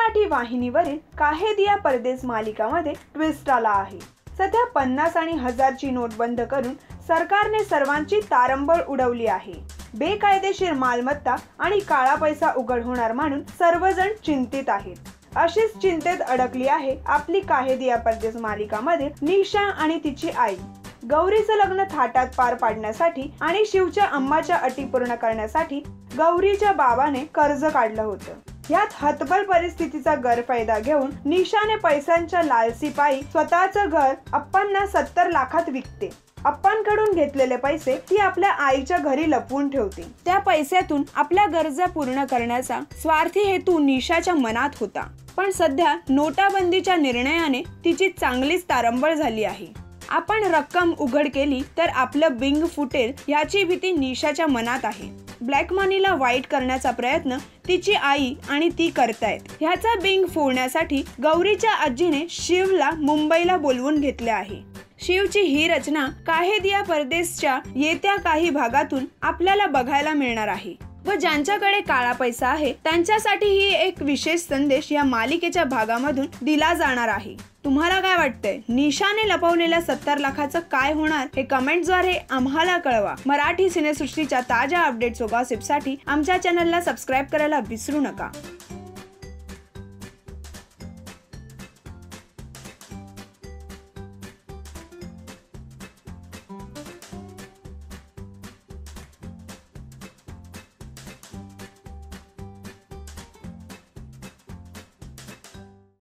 मराठी वाहिनीवरील काहे दिया परदेस मालिकामध्ये ट्विस्ट आला आहे। सध्या 50 आणि 1000 ची नोट बंद करून सरकारने सर्वांची तारंबळ उडवली आहे। बेकायदेशीर मालमत्ता आणि काळा पैसा उघड होणार म्हणून सर्वजण चिंतित आहेत। अशीच चिंतेत अडकली आहे आपली काहे दिया परदेस मालिकामध्ये निशा आणि तिची आई। गौरीचं लग्न थाटात पार पाडण्यासाठी आणि शिवच्या अम्माच्या अटी पूर्ण करण्यासाठी गौरीच्या बाबाने कर्ज काढलं होतं। यात हतबल परिस्थितीचा गैरफायदा घेऊन निशाने पैशांच्या लालसीपायी स्वतःचं घर अप्पांना 70 लाखात विकते। अप्पांकडून घेतलेले पैसे ती आपल्या आईच्या घरी लपवून ठेवते। त्या पैशातून आपल्या गरजा पूर्ण करण्याचा स्वार्थी हेतू निशाच्या मनात होता। पण सध्या नोटाबंदीच्या निर्णयाने तिची चांगलीच तारंबळ झाली आहे। आपण रक्कम उघड केली तर आपलं बिंग फुटेल याची भीती निशाच्या मनात आहे। ब्लॅक मनीला वाईट करण्याचा प्रयत्न तिची आई आणि ती करतायत। ह्याचा बिंग फोडण्यासाठी गौरीच्या आजीने शिवला मुंबईला बोलवून घेतले आहे। शिवची ही रचना काहे दिया परदेसच्या येत्या काही भागातून आपल्याला बघायला मिळणार आहे व ज्यांच्याकडे काळा पैसा आहे त्यांच्यासाठी ही एक विशेष संदेश या मालिकेच्या भागामधून दिला जाणार आहे। तुम्हाला काय वाटतंय? निशाने लपवलेल्या 70 लाखाचं काय होणार हे कमेंट्सद्वारे आम्हाला कळवा। मराठी सिनेसृष्टीच्या ताज्या अपडेट्स व गॉसिपसाठी आमच्या चॅनलला सबस्क्राईब करायला विसरू नका।